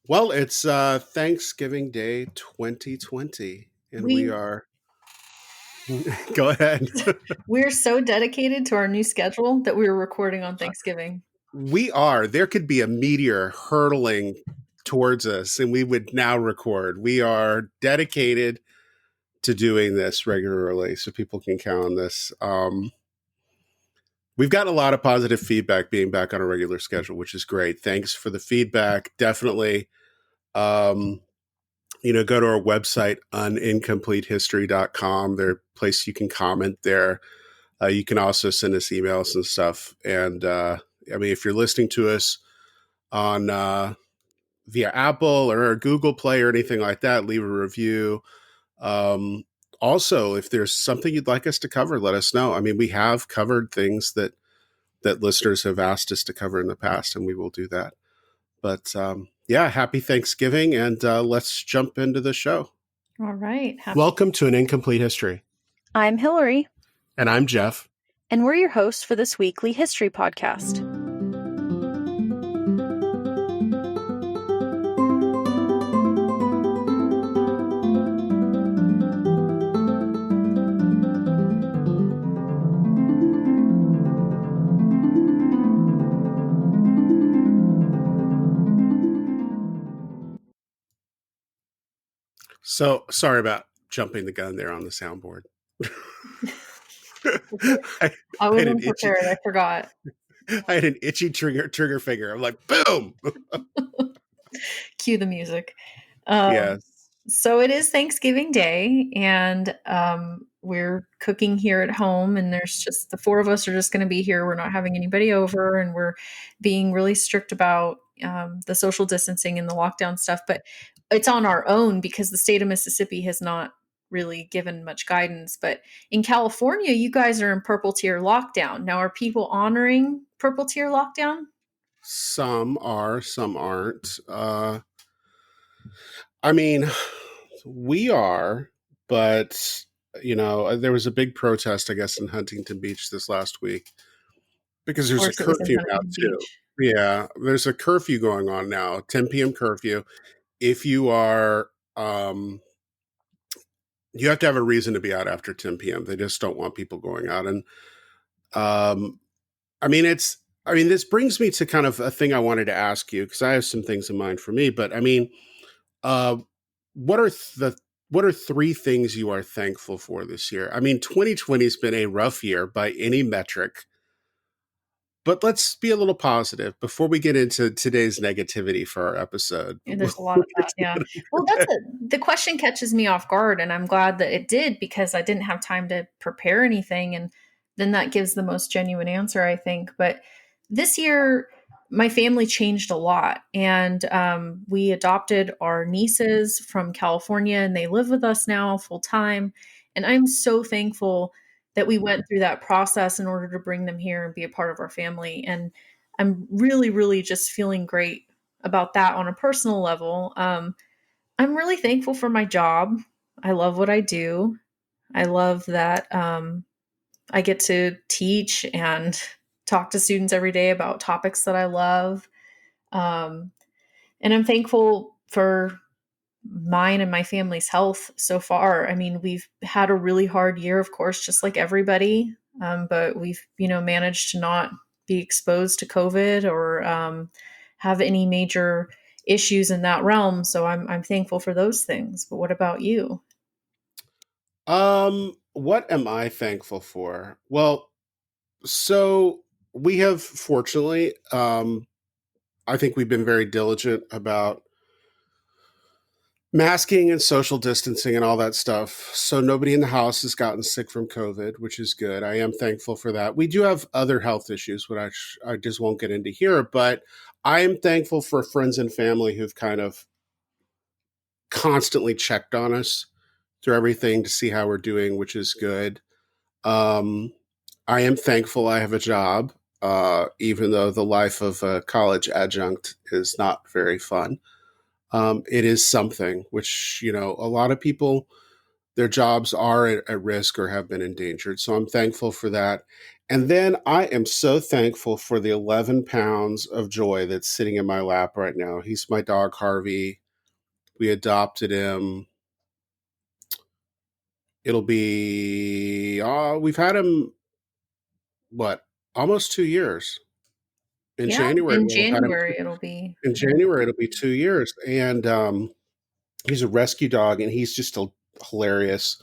Well, it's Thanksgiving Day 2020, and we We are. Go ahead. we're so dedicated to our new schedule that we were recording on Thanksgiving. We are. There could be a meteor hurtling towards us, and we would now record. We are dedicated to doing this regularly, so people can count on this. We've gotten a lot of positive feedback being back on a regular schedule, which is great. Thanks for the feedback. Definitely. Um, Go to our website, unincompletehistory.com. There's a place you can comment there. You can also send us emails and stuff. And if you're listening to us on via Apple or Google Play or anything like that, leave a review. Um, Also, if there's something you'd like us to cover, let us know. I mean, we have covered things that listeners have asked us to cover in the past, and we will do that. But yeah, happy Thanksgiving, and let's jump into the show. All right. Welcome to An Incomplete History. I'm Hillary. And I'm Jeff. And we're your hosts for this weekly history podcast. So sorry about jumping the gun there on the soundboard. I wasn't prepared. I forgot. I had an itchy trigger finger. I'm like, boom. Cue the music. Yes. So it is Thanksgiving Day, and we're cooking here at home, and there's just the four of us are just going to be here. We're not having anybody over, and we're being really strict about the social distancing and the lockdown stuff. But it's on our own because the state of Mississippi has not really given much guidance. But in California, you guys are in purple tier lockdown. Now, are people honoring purple tier lockdown? Some are, some aren't. I mean, we are, but there was a big protest, I guess, in Huntington Beach this last week because there's a curfew now too. Yeah, there's a curfew going on now, 10 p.m. curfew. If you are, you have to have a reason to be out after 10 p.m. They just don't want people going out. And this brings me to kind of a thing I wanted to ask you, because I have some things in mind for me. But what are three things you are thankful for this year? I mean, 2020 has been a rough year by any metric. But let's be a little positive before we get into today's negativity for our episode. And there's a lot of that, yeah. Well, the question catches me off guard, and I'm glad that it did because I didn't have time to prepare anything, and then that gives the most genuine answer, I think. But this year, my family changed a lot, and we adopted our nieces from California, and they live with us now full time. And I'm so thankful that we went through that process in order to bring them here and be a part of our family. And I'm really, really just feeling great about that on a personal level. I'm really thankful for my job. I love what I do. I love that I get to teach and talk to students every day about topics that I love. And I'm thankful for mine and my family's health so far. I mean, we've had a really hard year, of course, just like everybody. But we've, managed to not be exposed to COVID or have any major issues in that realm. So I'm thankful for those things. But what about you? What am I thankful for? Well, so we have fortunately, I think we've been very diligent about masking and social distancing and all that stuff. So nobody in the house has gotten sick from COVID, which is good. I am thankful for that. We do have other health issues, which I just won't get into here, but I am thankful for friends and family who've kind of constantly checked on us through everything to see how we're doing, which is good. I am thankful I have a job, even though the life of a college adjunct is not very fun. It is something which, a lot of people, their jobs are at risk or have been endangered. So I'm thankful for that. And then I am so thankful for the 11 pounds of joy that's sitting in my lap right now. He's my dog, Harvey. We adopted him. It'll be, we've had him, what, almost 2 years. In Yeah, January, in we'll have had him. January it'll be. In Yeah. January, it'll be 2 years. And he's a rescue dog, and he's just hilarious.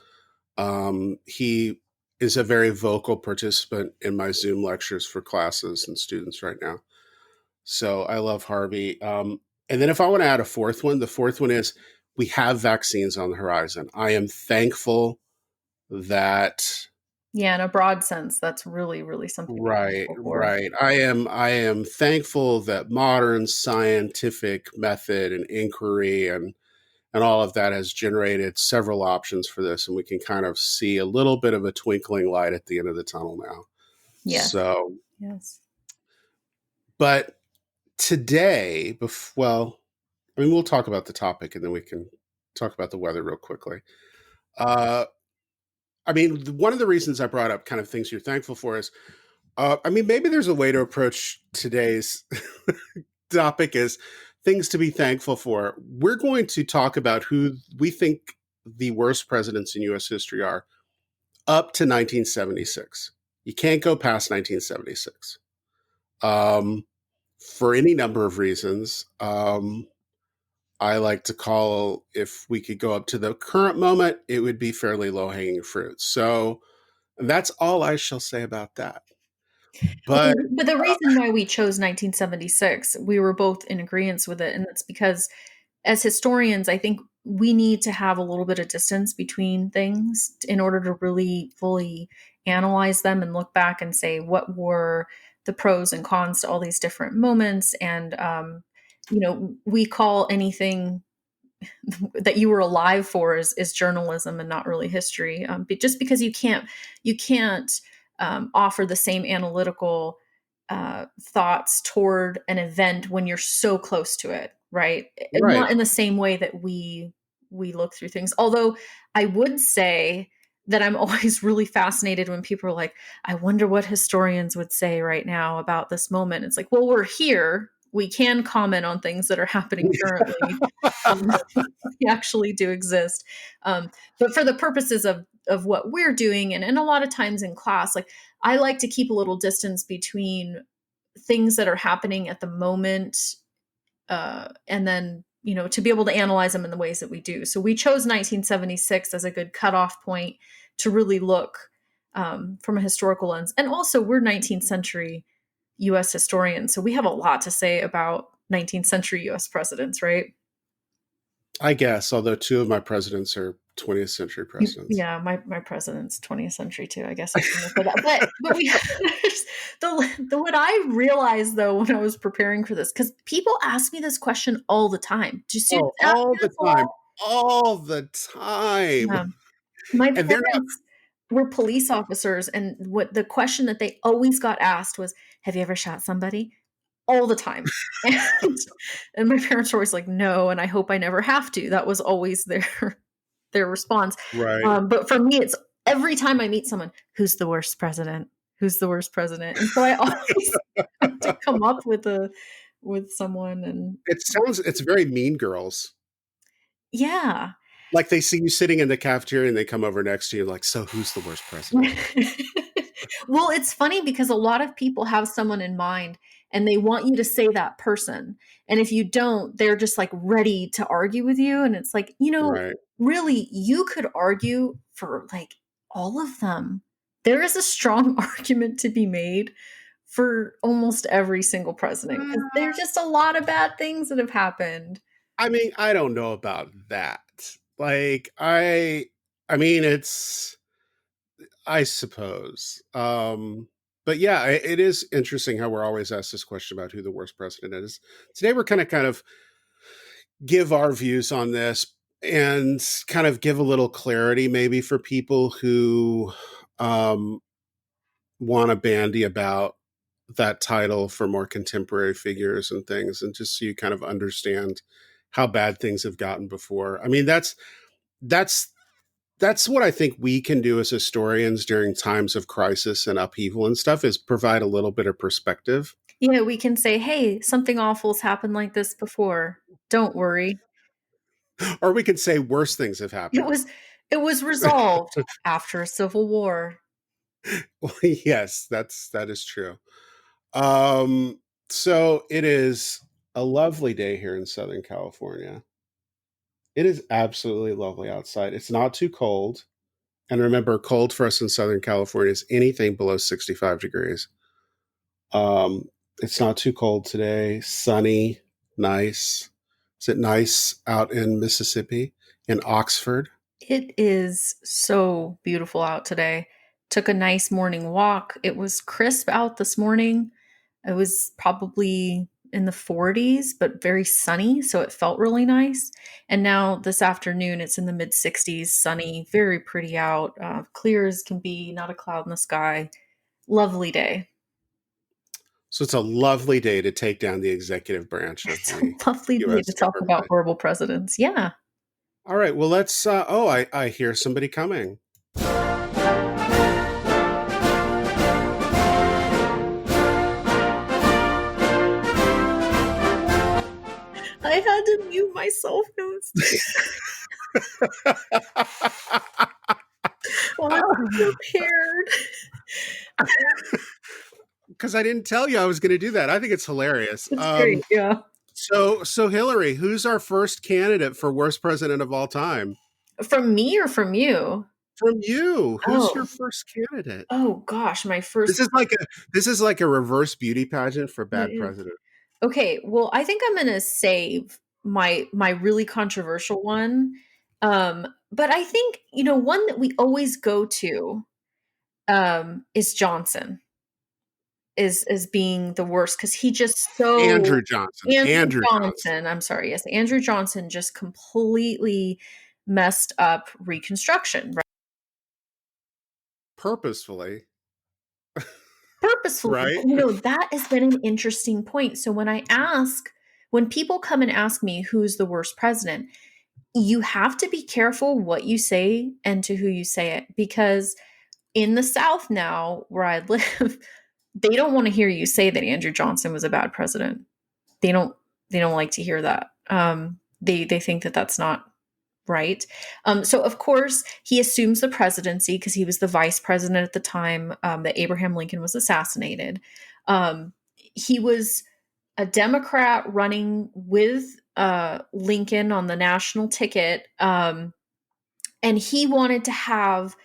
He is a very vocal participant in my Zoom lectures for classes and students right now. So I love Harvey. And then if I want to add a fourth one, the fourth one is we have vaccines on the horizon. I am thankful that Yeah, in a broad sense, that's really, really something to be right, thankful for. right. I am thankful that modern scientific method and inquiry and all of that has generated several options for this, and we can kind of see a little bit of a twinkling light at the end of the tunnel now. Yes. So, Yes. but today, well, I mean, we'll talk about the topic and then we can talk about the weather real quickly. Uh, I mean, one of the reasons I brought up kind of things you're thankful for is, I mean, maybe there's a way to approach today's topic is things to be thankful for. We're going to talk about who we think the worst presidents in U.S. history are up to 1976. You can't go past 1976 for any number of reasons. I like to call, if we could go up to the current moment, it would be fairly low hanging fruit. So that's all I shall say about that. Well, But but the reason why we chose 1976, we were both in agreement with it, and that's because as historians, I think we need to have a little bit of distance between things in order to really fully analyze them and look back and say what were the pros and cons to all these different moments. And we call anything that you were alive for is journalism and not really history. But just because you can't offer the same analytical thoughts toward an event when you're so close to it, right? right, Not in the same way that we look through things. Although I would say that I'm always really fascinated when people are like, I wonder what historians would say right now about this moment. It's like, well, we're here. We can comment on things that are happening currently. Um, they actually do exist. But for the purposes of what we're doing, and a lot of times in class, like I like to keep a little distance between things that are happening at the moment, and then to be able to analyze them in the ways that we do. So we chose 1976 as a good cutoff point to really look from a historical lens, and also we're 19th century U.S. historians, so we have a lot to say about 19th century U.S. presidents, right? I guess, although two of my presidents are 20th century presidents. Yeah, my president's 20th century too. I guess I can look for that. But we the what I realized though when I was preparing for this, because people ask me this question all the time. Do students Oh, ask all me the this a lot? time. All the time. Yeah. My And they're not parents were police officers, and what the question that they always got asked was, "Have you ever shot somebody?" All the time. And my parents were always like, "No, and I hope I never have to." That was always their response. right. But for me, it's every time I meet someone, who's the worst president? Who's the worst president? And so I always have to come up with someone, and It's very Mean Girls. yeah. Like they see you sitting in the cafeteria and they come over next to you like, so who's the worst president? Well, it's funny because a lot of people have someone in mind and they want you to say that person. And if you don't, they're just like ready to argue with you. And it's like, Right. really, you could argue for like all of them. There is a strong argument to be made for almost every single president because Uh, there's just a lot of bad things that have happened. I mean, I don't know about that. Like I mean I suppose. But yeah, it is interesting how we're always asked this question about who the worst president is. Today we're kind of give our views on this and kind of give a little clarity maybe for people who um, want to bandy about that title for more contemporary figures and things, and just so you kind of understand how bad things have gotten before. I mean, that's that's what I think we can do as historians during times of crisis and upheaval and stuff, is provide a little bit of perspective. We can say, hey, something awful's happened like this before. Don't worry. Or we can say worse things have It happened. was it was resolved after a civil war. Well, yes, that is true. Um, so it is a lovely day here in Southern California. It is absolutely lovely outside. It's not too cold. And remember, cold for us in Southern California is anything below 65 degrees. It's not too cold today. Sunny, nice. Is it nice out in Mississippi, in Oxford? It is so beautiful out today. Took a nice morning walk. It was crisp out this morning. It was probably in the 40s, but very sunny, so it felt really nice. And now this afternoon, it's in the mid 60s, sunny, very pretty out, clear as can be, not a cloud in the sky. Lovely day. So it's a lovely day to take down the executive branch of It's a the lovely day U.S. to talk about government. horrible presidents. Yeah. All right. Well, let's. I hear somebody coming. I had to mute myself. It was well, I'm prepared. Because I didn't tell you I was going to do that. I think it's hilarious. It's great. Yeah. So Hillary, who's our first candidate for worst president of all time? From me or from you? From you, who's your Oh. first candidate? Oh gosh, my first This is like a reverse beauty pageant for it bad is. president. Okay, well, I think I'm gonna save my really controversial one. But I think, one that we always go to is Johnson is being the worst because he just so Andrew Johnson. Andrew Andrew Johnson. Johnson, I'm sorry, yes, Andrew Johnson just completely messed up Reconstruction, right? Purposefully, Purposefully. right? But, that has been an interesting point. So when people come and ask me who's the worst president, you have to be careful what you say and to who you say it, because in the South now, where I live, they don't want to hear you say that Andrew Johnson was a bad president. They don't they don't like to hear that. They think that that's not right. So of course he assumes the presidency because he was the vice president at the time that Abraham Lincoln was assassinated. He was a Democrat running with Lincoln on the national ticket, and he wanted to have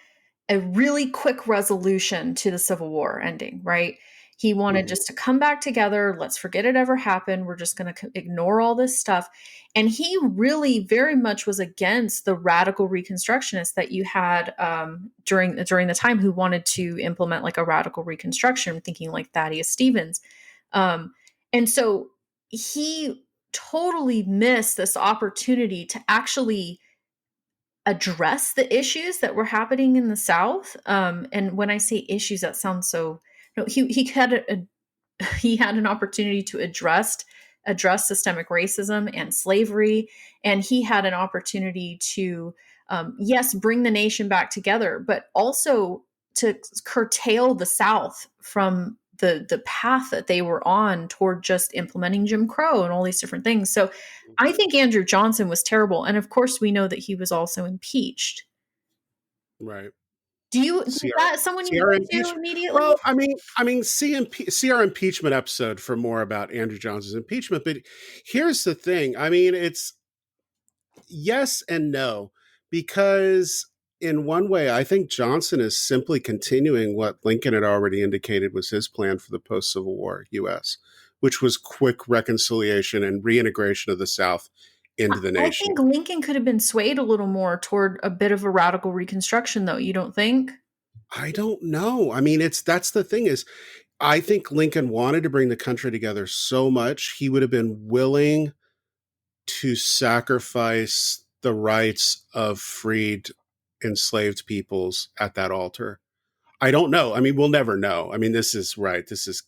a really quick resolution to the Civil War ending, right? He wanted Mhm. just to come back together. Let's forget it ever happened. We're just going to ignore all this stuff. And he really very much was against the radical Reconstructionists that you had during the time, who wanted to implement like a radical Reconstruction, thinking like Thaddeus Stevens. And so he totally missed this opportunity to actually address the issues that were happening in the South. And when I say issues, that sounds so. No, he had he had an opportunity to address systemic racism and slavery, and he had an opportunity to, yes, bring the nation back together, but also to curtail the South from the path that they were on toward just implementing Jim Crow and all these different things. So I think Andrew Johnson was terrible, and of course we know that he was also impeached. Right. Is See our that someone you see our go to impeachment. immediately? Well, see our impeachment episode for more about Andrew Johnson's impeachment. But here's the thing. I mean, it's yes and no, because in one way, I think Johnson is simply continuing what Lincoln had already indicated was his plan for the post Civil War U.S., which was quick reconciliation and reintegration of the South into the I nation. think Lincoln could have been swayed a little more toward a bit of a radical reconstruction, though. You don't think? I don't know. I mean, that's the thing is, I think Lincoln wanted to bring the country together so much he would have been willing to sacrifice the rights of freed, enslaved peoples at that altar. I don't know. I mean, we'll never know. I mean, this is right. This is,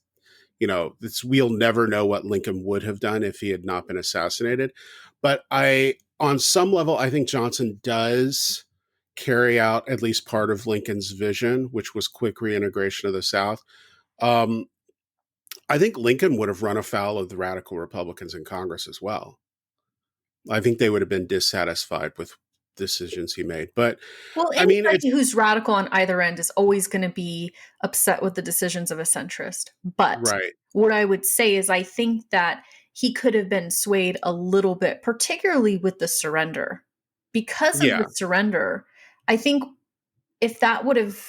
we'll never know what Lincoln would have done if he had not been assassinated. But on some level, I think Johnson does carry out at least part of Lincoln's vision, which was quick reintegration of the South. Um, I think Lincoln would have run afoul of the radical Republicans in Congress as well. I think they would have been dissatisfied with decisions he made. But Well, I mean, it's anybody who's radical on either end is always going to be upset with the decisions of a centrist. But right. what I would say is, I think that he could have been swayed a little bit, particularly with the surrender. Because of Yeah. the surrender, I think if that would have,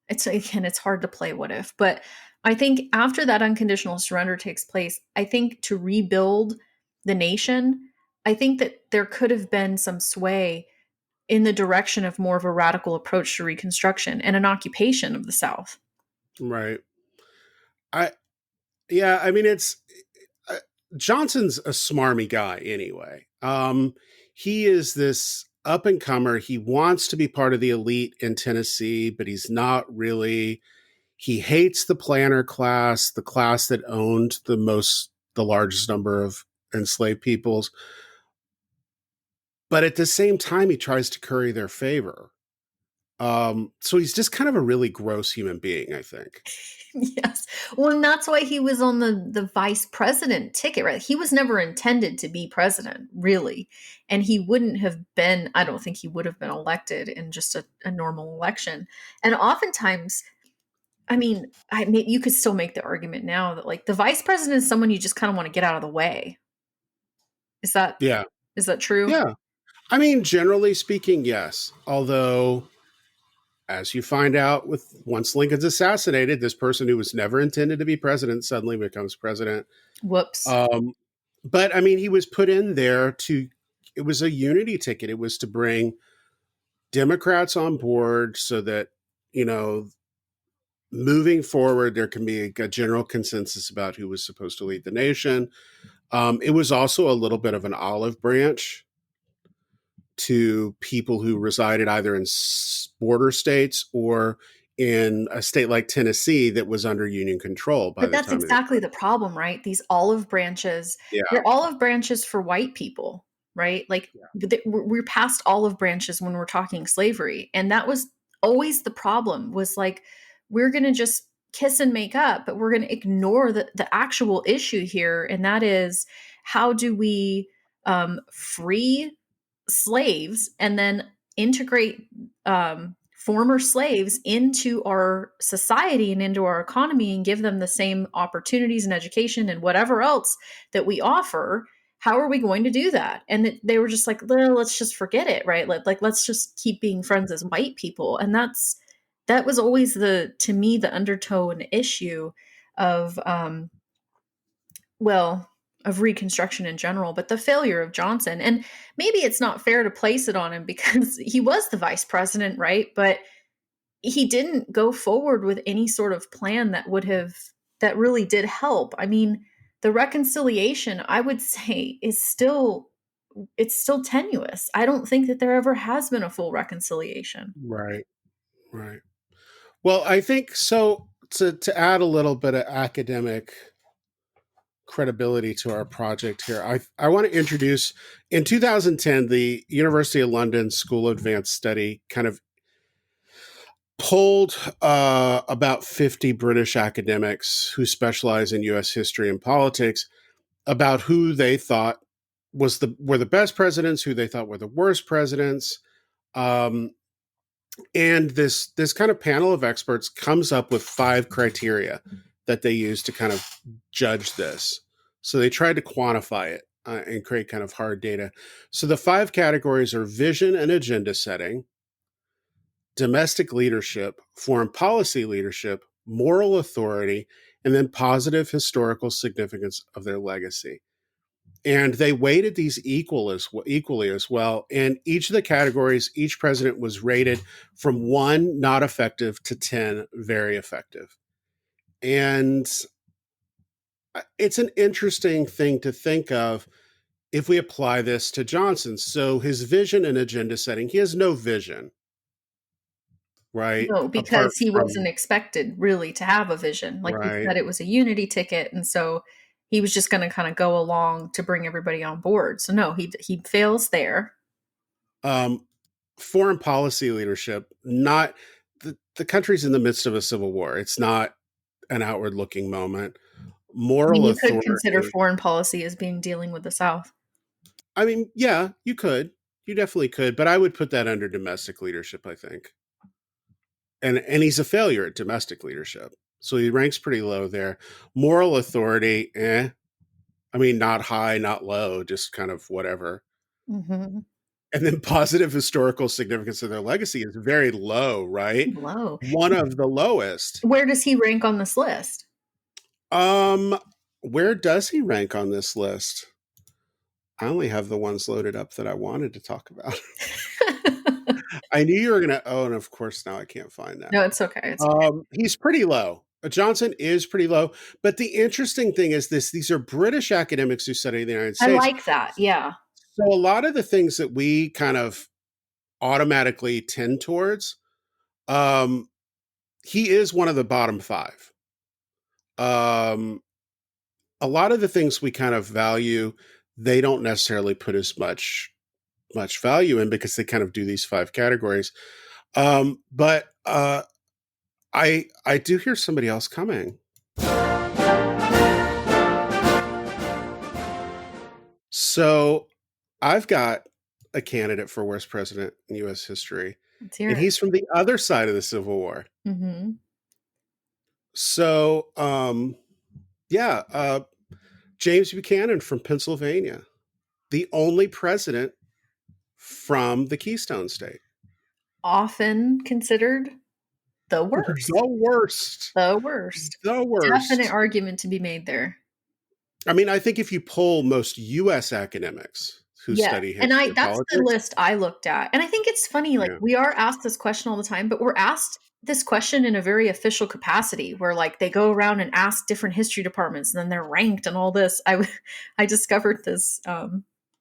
it's again, it's hard to play what if, but I think after that unconditional surrender takes place, I think to rebuild the nation, I think that there could have been some sway in the direction of more of a radical approach to Reconstruction and an occupation of the South. Right. I, yeah, I mean, uh, Johnson's a smarmy guy anyway. He is this up and comer. He wants to be part of the elite in Tennessee, but he's not really. He hates the planter class, the class that owned the largest number of enslaved peoples. But at the same time, he tries to curry their favor. So he's just kind of a really gross human being, I think. Yes. Well, and that's why he was on the vice president ticket, right? He was never intended to be president, really. And he wouldn't have been, I don't think he would have been elected in just a normal election. And oftentimes, I mean, you could still make the argument now that like the vice president is someone you just kind of want to get out of the way. Is that Yeah. is that true? Yeah. I mean, generally speaking, yes. Although, as you find out with once Lincoln's assassinated, this person who was never intended to be president suddenly becomes president. Whoops. Um, but I mean, he was put in there it was a unity ticket. It was to bring Democrats on board so that, you know, moving forward, there can be a general consensus about who was supposed to lead the nation. It was also a little bit of an olive branch to people who resided either in border states or in a state like Tennessee that was under Union control by But the that's time of the exactly the problem, right? These olive branches, yeah, they're olive branches for white people, right? Like yeah, we're past olive branches when we're talking slavery. And that was always the problem was like, we're going to just kiss and make up, but we're going to ignore the actual issue here. And that is, how do we free slaves and then integrate former slaves into our society and into our economy and give them the same opportunities and education and whatever else that we offer? How are we going to do that? And they were just like, well, let's just forget it, right? Let's just keep being friends as white people. And that was always to me, the undertone issue of well, of Reconstruction in general, but the failure of Johnson. And maybe it's not fair to place it on him because he was the vice president, right? But he didn't go forward with any sort of plan that really did help. I mean, the reconciliation, I would say, it's still tenuous. I don't think that there ever has been a full reconciliation. right, right. Well, I think so. To add a little bit of academic credibility to our project here, I want to introduce in 2010 the University of London School of Advanced Study kind of polled about 50 British academics who specialize in U.S. history and politics about who they thought were the best presidents, who they thought were the worst presidents. Um, and this kind of panel of experts comes up with 5 criteria that they use to kind of judge this. So they tried to quantify it and create kind of hard data. So the 5 categories are vision and agenda setting, domestic leadership, foreign policy leadership, moral authority, and then positive historical significance of their legacy. And they weighted these equally as well. And each of the categories, each president was rated from 1 not effective to 10 very effective. And it's an interesting thing to think of if we apply this to Johnson. So his vision and agenda setting, he has no vision, right? No, Apart because he wasn't from expected really to have a vision. Like you right. said, it was a unity ticket, and so he was just going to kind of go along to bring everybody on board. So no, he fails there. Um, foreign policy leadership, not the country's in the midst of a civil war. It's not an outward looking moment. I mean, Moral you could consider authority. foreign policy as being dealing with the South. I mean, yeah, you could. You definitely could, but I would put that under domestic leadership, I think. And he's a failure at domestic leadership. So he ranks pretty low there. Moral authority, I mean, not high, not low, just kind of whatever. Mm-hmm. And then positive historical significance of their legacy is very low, right? Low. One of the lowest. Where does he rank on this list? Um, where does he rank on this list? I only have the ones loaded up that I wanted to talk about. I knew you were gonna. Oh, and of course now I can't find that. No, it's okay. It's okay. He's pretty low. Johnson is pretty low. But the interesting thing is this: these are British academics who study the United I States. like that. Yeah. So a lot of the things that we kind of automatically tend towards, um, he is one of the bottom five. Um, a lot of the things we kind of value, they don't necessarily put as much value in because they kind of do these five categories. But I do hear somebody else coming. So I've got a candidate for worst president in U.S. history, Let's hear and it. he's from the other side of the Civil War. Mm-hmm. So, yeah, James Buchanan from Pennsylvania, the only president from the Keystone State. Often considered the worst. The worst. The worst. The worst. Definite argument to be made there. I mean, I think if you poll most U.S. academics who Yeah. study And history and that's the politics, list I looked at. And I think it's funny, like yeah, we are asked this question all the time, but we're asked this question in a very official capacity where like they go around and ask different history departments and then they're ranked and all this. I discovered this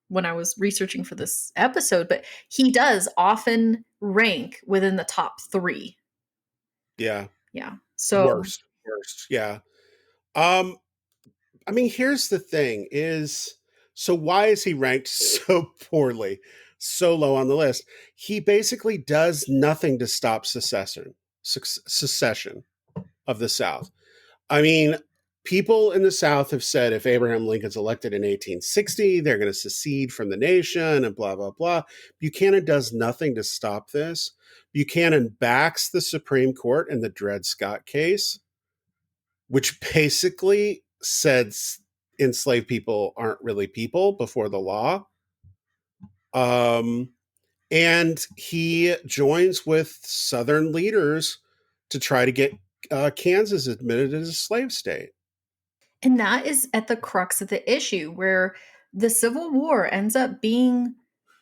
when I was researching for this episode, but he does often rank within the top 3. yeah, Yeah. So worst, yeah. Um, I mean, here's the thing: is so why is he ranked so poorly, so low on the list? He basically does nothing to stop secession of the South. I mean, people in the South have said if Abraham Lincoln's elected in 1860, they're going to secede from the nation and blah, blah, blah. Buchanan does nothing to stop this. Buchanan backs the Supreme Court in the Dred Scott case, which basically said enslaved people aren't really people before the law. And he joins with Southern leaders to try to get Kansas admitted as a slave state. and that is at the crux of the issue where the Civil War ends up being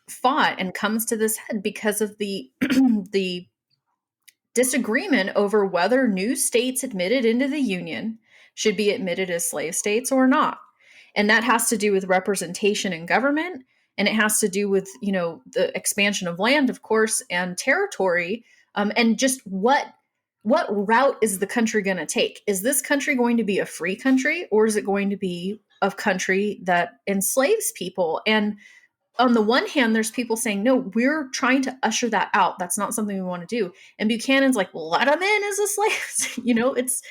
fought and comes to this head because of the the disagreement over whether new states admitted into the Union should be admitted as slave states or not. And that has to do with representation in government, and it has to do with, the expansion of land, of course, and territory, and just what route is the country going to take? Is this country going to be a free country, or is it going to be a country that enslaves people? And on the one hand, there's people saying, no, we're trying to usher that out. That's not something we want to do. And Buchanan's like, well, let him in as a slave.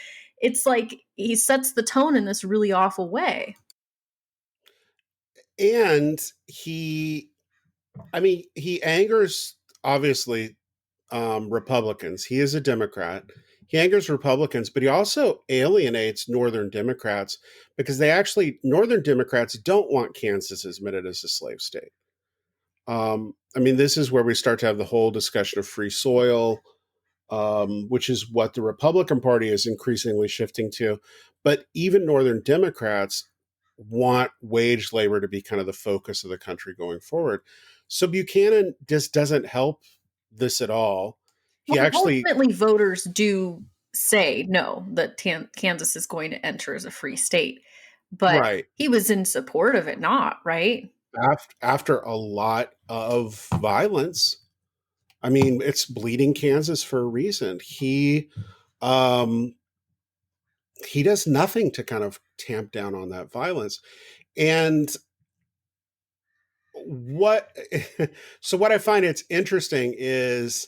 It's like he sets the tone in this really awful way. And he angers, obviously, Republicans. He is a Democrat. He angers Republicans, but he also alienates Northern Democrats because Northern Democrats don't want Kansas admitted as a slave state. This is where we start to have the whole discussion of free soil, which is what the Republican Party is increasingly shifting to. But even Northern Democrats want wage labor to be kind of the focus of the country going forward. So Buchanan just doesn't help this at all. He Well, actually, ultimately, voters do say no, that Kansas is going to enter as a free state. But right, he was in support of it not, right? after a lot of violence. I mean, it's bleeding Kansas for a reason. Um, he does nothing to kind of tamp down on that violence. And what so what I find it's interesting is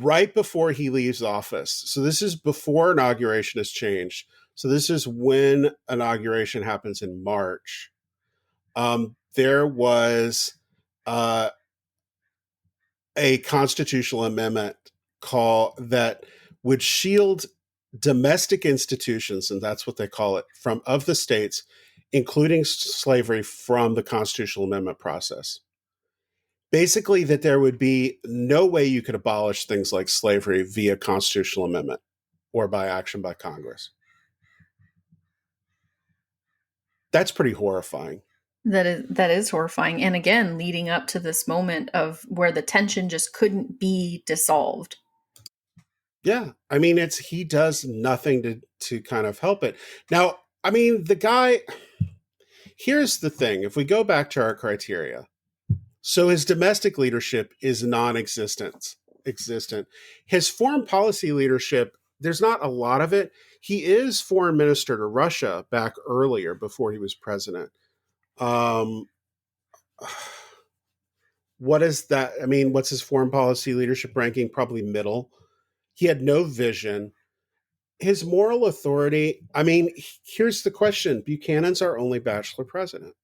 right before he leaves office. So this is before inauguration has changed. So this is when inauguration happens in March. There was uh, a constitutional amendment call that would shield domestic institutions, and that's what they call it, from of the states, including slavery, from the constitutional amendment process. Basically, that there would be no way you could abolish things like slavery via constitutional amendment or by action by Congress. That's pretty horrifying. That is horrifying. And again, leading up to this moment of where the tension just couldn't be dissolved. Yeah, I mean, it's he does nothing to kind of help it. Now, I mean, the guy. Here's the thing: if we go back to our criteria, so his domestic leadership is non-existent. Existent. His foreign policy leadership, there's not a lot of it. He is foreign minister to Russia back earlier before he was president. Um, what is that? I mean, what's his foreign policy leadership ranking? Probably middle. He had no vision. His moral authority, I mean, here's the question: Buchanan's our only bachelor president.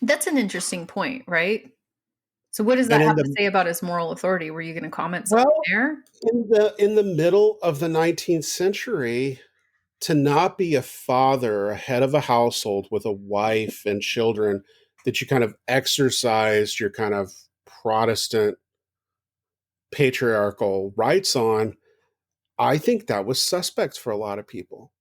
That's an interesting point, right? So what does that And in have to the say about his moral authority? Were you going to comment something well, there? in the middle of the 19th century, to not be a father, a head of a household with a wife and children, that you kind of exercised your kind of Protestant patriarchal rights on, I think that was suspect for a lot of people.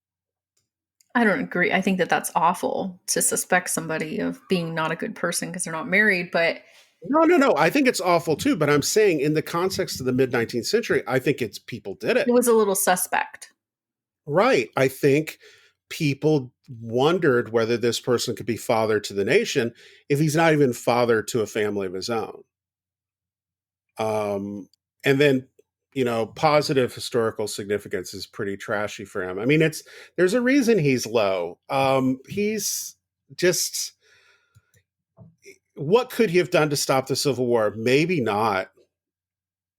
I don't agree. I think that that's awful to suspect somebody of being not a good person because they're not married, but No, no, no. I think it's awful too. But I'm saying, in the context of the mid 19th century, I think it's people did it it. was a little suspect. Right. I think people wondered whether this person could be father to the nation if he's not even father to a family of his own. Um, and then, positive historical significance is pretty trashy for him. I mean, there's a reason he's low. He's just, what could he have done to stop the Civil War? Maybe not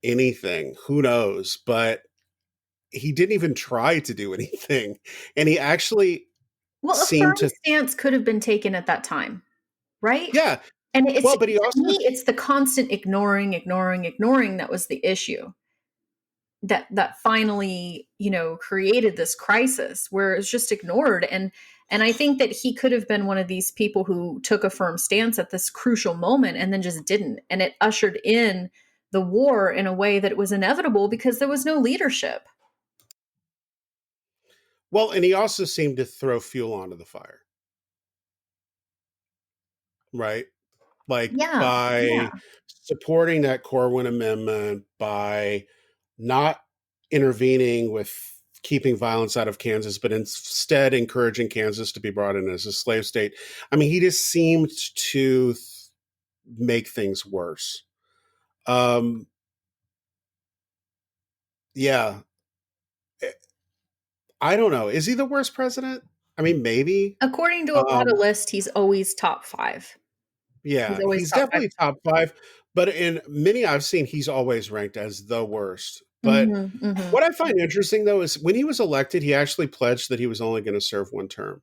anything. Who knows? But he didn't even try to do anything. And he actually Well, a seemed firm to, stance could have been taken at that time, right? yeah. And it's Well, but he to also, me, it's the constant ignoring that was the issue. That finally, created this crisis where it's just ignored. And I think that he could have been one of these people who took a firm stance at this crucial moment and then just didn't. And it ushered in the war in a way that it was inevitable because there was no leadership. well, and he also seemed to throw fuel onto the fire, right? Like Yeah. by Yeah. supporting that Corwin Amendment, by not intervening with keeping violence out of Kansas, but instead encouraging Kansas to be brought in as a slave state. I mean, he just seemed to make things worse. Um, yeah, I don't know. Is he the worst president? I mean, maybe. According to a lot of Um, lists, he's always top 5. He's yeah, always he's top 5. definitely top five, but in many I've seen, he's always ranked as the worst. But Mhm, mhm. what I find interesting, though, is when he was elected, he actually pledged that he was only going to serve one term.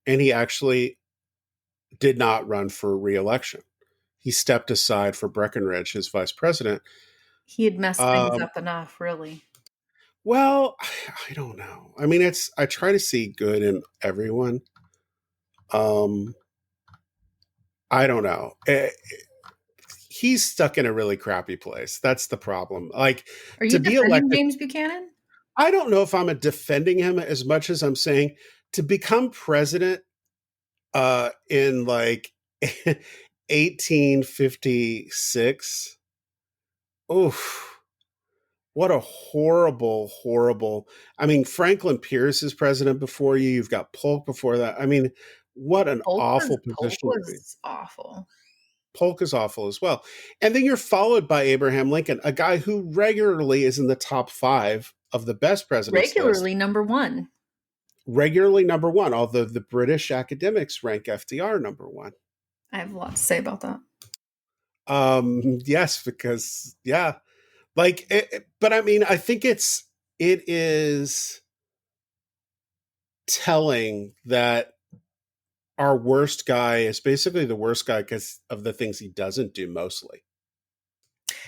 And he actually did not run for reelection. He stepped aside for Breckinridge, his vice president. He had messed things Um, up enough, really. well, I don't know. I mean, I try to see good in everyone. Um, I don't know. He's stuck in a really crappy place. That's the problem. Like, Are you to be defending elected, James Buchanan? I don't know if I'm defending him as much as I'm saying to become president in like 1856. Oof. What a horrible, horrible. I mean, Franklin Pierce is president before you. You've got Polk before that. I mean, what an awful Polk position to be. was awful. Polk is awful as well. And then you're followed by Abraham Lincoln, a guy who regularly is in the top five of the best presidents list, Regularly number 1. regularly number one, although the British academics rank FDR number one. I have a lot to say about that. Yes, because yeah, like, but I mean, I think it is telling that our worst guy is basically the worst guy because of the things he doesn't do mostly.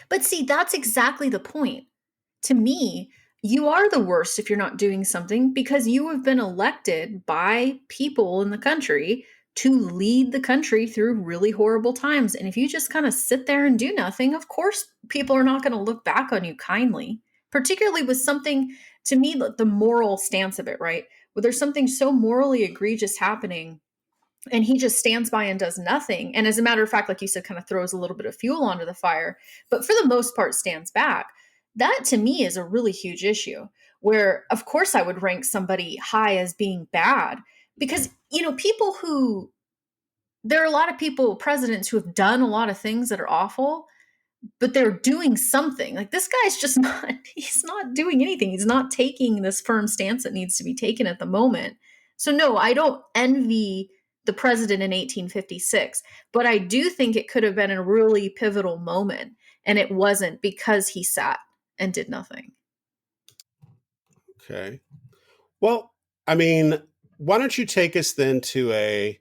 But see, that's exactly the point. To me, you are the worst if you're not doing something because you have been elected by people in the country to lead the country through really horrible times. And if you just kind of sit there and do nothing, of course, people are not going to look back on you kindly, particularly with something, to me, the moral stance of it, right? Where there's something so morally egregious happening and he just stands by and does nothing. And as a matter of fact, like you said, kind of throws a little bit of fuel onto the fire, but for the most part stands back. That to me is a really huge issue where, of course, I would rank somebody high as being bad because, people who, there are a lot of people, presidents who have done a lot of things that are awful, but they're doing something. Like this guy's just not, he's not doing anything. He's not taking this firm stance that needs to be taken at the moment. So no, I don't envy the president in 1856, but I do think it could have been a really pivotal moment, and it wasn't because he sat and did nothing. Okay. Well, I mean, why don't you take us then to a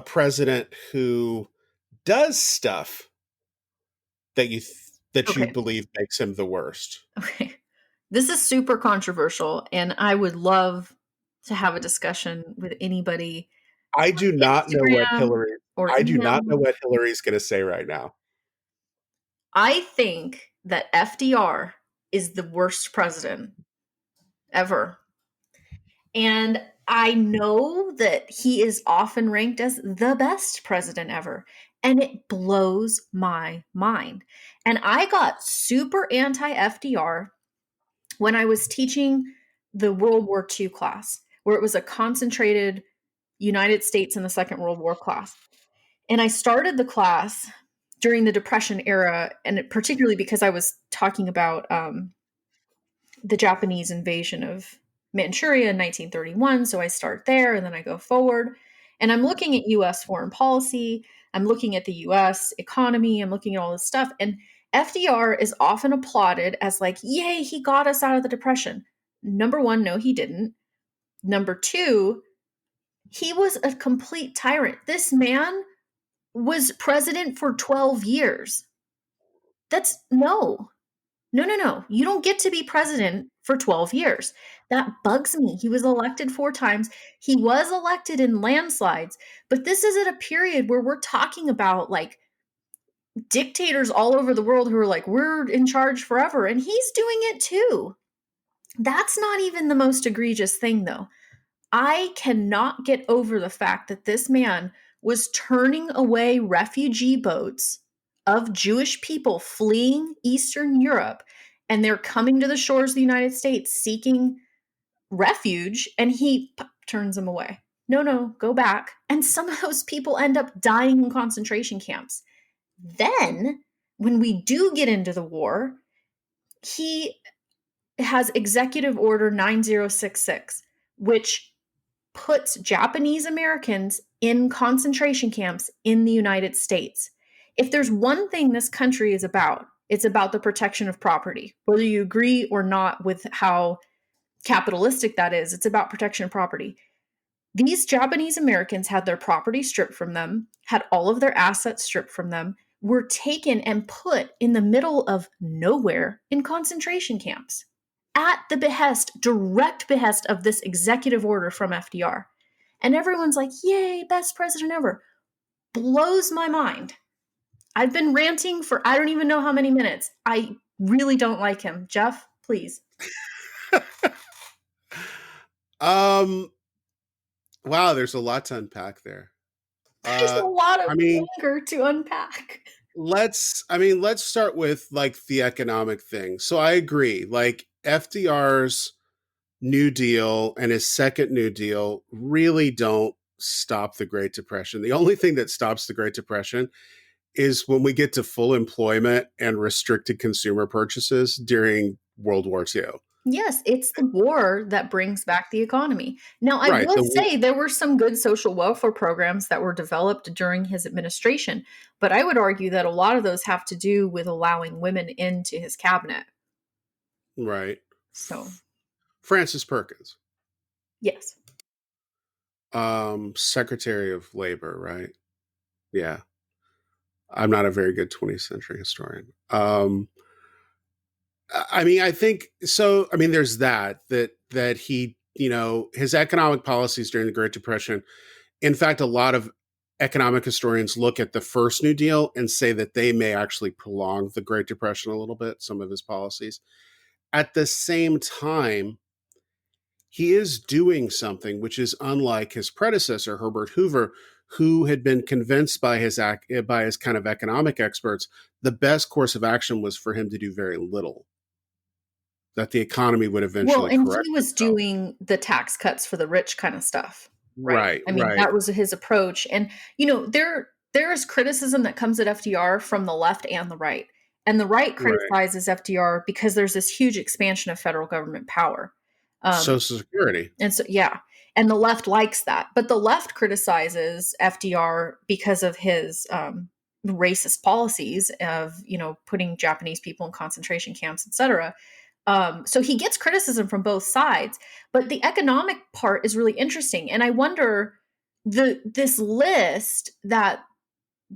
president who does stuff that that you Okay. believe makes him the worst? Okay. This is super controversial, and I would love to have a discussion with anybody I do not know what Instagram or I do email not know me. what Hillary's going to say right now. I think that FDR is the worst president ever. And I know that he is often ranked as the best president ever. And it blows my mind. And I got super anti FDR when I was teaching the World War II class, where it was a concentrated United States in the Second World War class. And I started the class during the Depression era, and particularly because I was talking about the Japanese invasion of Manchuria in 1931. So I start there and then I go forward. And I'm looking at US foreign policy. I'm looking at the US economy. I'm looking at all this stuff. And FDR is often applauded as like, yay, he got us out of the Depression. Number one, no, he didn't. Number two, he was a complete tyrant. This man was president for 12 years. That's no. No, no, no. You don't get to be president for 12 years. That bugs me. He was elected 4 times. He was elected in landslides, but this is at a period where we're talking about like dictators all over the world who are like, we're in charge forever. And he's doing it too. That's not even the most egregious thing, though. I cannot get over the fact that this man was turning away refugee boats of Jewish people fleeing Eastern Europe, and they're coming to the shores of the United States seeking refuge, and he turns them away. No, no, go back. And some of those people end up dying in concentration camps. Then, when we do get into the war, he has Executive Order 9066, which puts Japanese Americans in concentration camps in the United States. If there's one thing this country is about, it's about the protection of property. Whether you agree or not with how capitalistic that is, it's about protection of property. These Japanese Americans had their property stripped from them, had all of their assets stripped from them, were taken and put in the middle of nowhere in concentration camps at the direct behest of this executive order from FDR. And everyone's like, yay, best president ever. Blows my mind. I've been ranting for I don't even know how many minutes. I really don't like him. Jeff, please. Wow, there's a lot to unpack there. There's a lot of I mean, anger to unpack. let's start with like the economic thing. So I agree. Like FDR's New Deal and his second New Deal really don't stop the Great Depression. The only thing that stops the Great Depression is when we get to full employment and restricted consumer purchases during World War II. Yes, it's the war that brings back the economy. Now, I Right. will say there were some good social welfare programs that were developed during his administration, but I would argue that a lot of those have to do with allowing women into his cabinet. Right. So, Francis Perkins, yes. Secretary of Labor, right? Yeah. I'm not a very good 20th century historian. I mean, I think so. I mean, there's that he, his economic policies during the Great Depression. In fact, a lot of economic historians look at the first New Deal and say that they may actually prolong the Great Depression a little bit, some of his policies. At the same time, he is doing something which is unlike his predecessor, Herbert Hoover, who had been convinced by his kind of economic experts the best course of action was for him to do very little, that the economy would Well, eventually and correct he was itself. doing the tax cuts for the rich kind of stuff, right? Right, I mean, right, that was his approach. And there is criticism that comes at FDR from the left and the right. And the right right. criticizes FDR because there's this huge expansion of federal government power. Um, Social Security. and so, yeah, and the left likes that, but the left criticizes FDR because of his racist policies of putting Japanese people in concentration camps, etc. So he gets criticism from both sides, but the economic part is really interesting, and I wonder this list that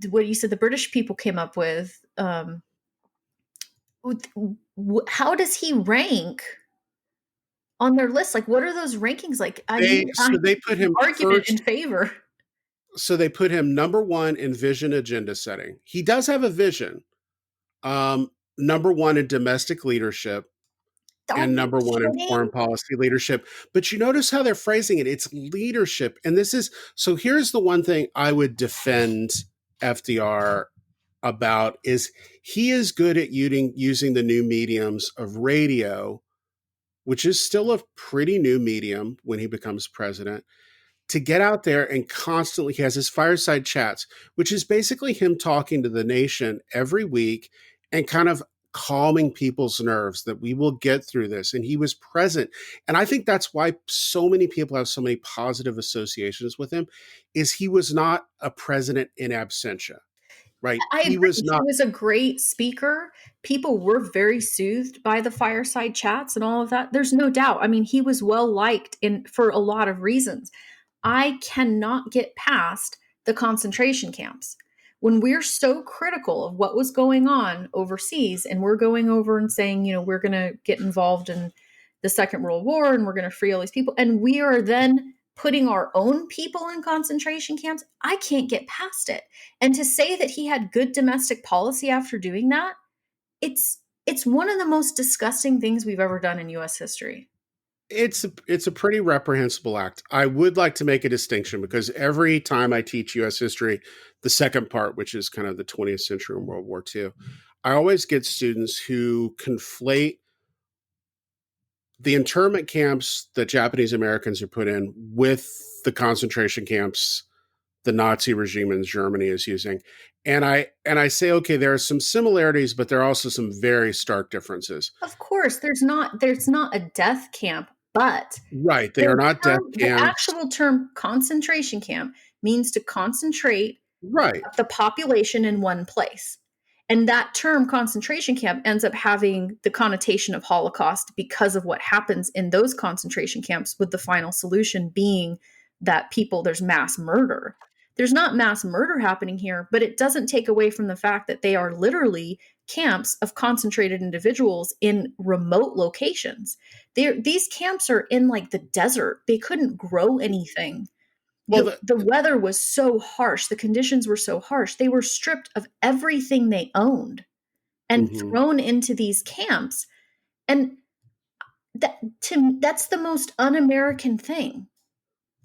what you said the British people came up with. How does he rank on their list? Like, what are those rankings like? I They need so they put an him argument in first. favor. So they put him number one in vision agenda setting. He does have a vision. Number one in domestic leadership Are and you number one in foreign kidding? policy leadership. But you notice how they're phrasing it. It's leadership. And this is so here's the one thing I would defend FDR about is he is good at using the new mediums of radio, which is still a pretty new medium when he becomes president, to get out there and constantly he has his fireside chats, which is basically him talking to the nation every week and kind of calming people's nerves that we will get through this. And he was present. And I think that's why so many people have so many positive associations with him is he was not a president in absentia, right? I He agree. was He not was a great speaker. People were very soothed by the fireside chats and all of that. There's no doubt. I mean, he was well liked in for a lot of reasons. I cannot get past the concentration camps. When we're so critical of what was going on overseas and we're going over and saying, we're going to get involved in the Second World War and we're going to free all these people, and we are then putting our own people in concentration camps, I can't get past it. And to say that he had good domestic policy after doing that, it's one of the most disgusting things we've ever done in US history. it's a pretty reprehensible act. I would like to make a distinction because every time I teach US history, the second part, which is kind of the 20th century and World War II, I always get students who conflate the internment camps that Japanese Americans are put in with the concentration camps the Nazi regime in Germany is using. And I say, okay, there are some similarities, but there are also some very stark differences. Of course, there's not a death camp, but Right. They are not death the camps. actual term concentration camp means to concentrate Right. the population in one place. And that term concentration camp ends up having the connotation of Holocaust because of what happens in those concentration camps, with the final solution being that there's mass murder. There's not mass murder happening here, but it doesn't take away from the fact that they are literally camps of concentrated individuals in remote locations. These camps are in like the desert. They couldn't grow anything. Well, The weather was so harsh, the conditions were so harsh. They were stripped of everything they owned and mhm. thrown into these camps. And that's the most un-American thing.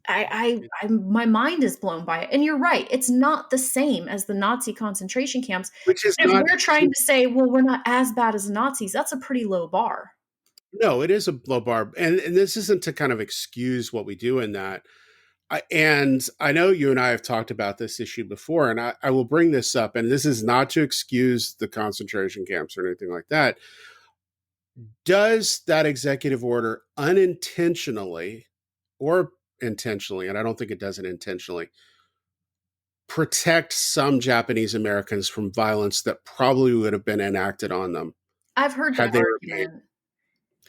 My mind is blown by it. And you're right, it's not the same as the Nazi concentration camps. Which is If not. we're trying to say, well, we're not as bad as the Nazis, that's a pretty low bar. No, it is a low bar, and this isn't to kind of excuse what we do in that. And I know you and I have talked about this issue before, and I will bring this up. And this is not to excuse the concentration camps or anything like that. does that executive order unintentionally or intentionally, and I don't think it does it intentionally, protect some Japanese Americans from violence that probably would have been enacted on them I've heard had that they remained? argument.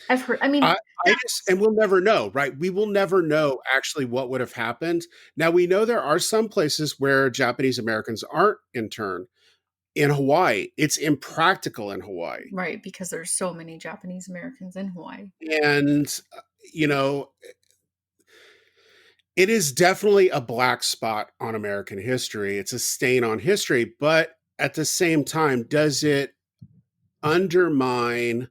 I've heard, I mean, I just, that's and we'll never know, right? We will never know actually what would have happened. Now, we know there are some places where Japanese Americans aren't interned. In Hawaii, it's impractical in Hawaii. right, because there's so many Japanese Americans in Hawaii. And, you know, it is definitely a black spot on American history. It's a stain on history. But at the same time, does it undermine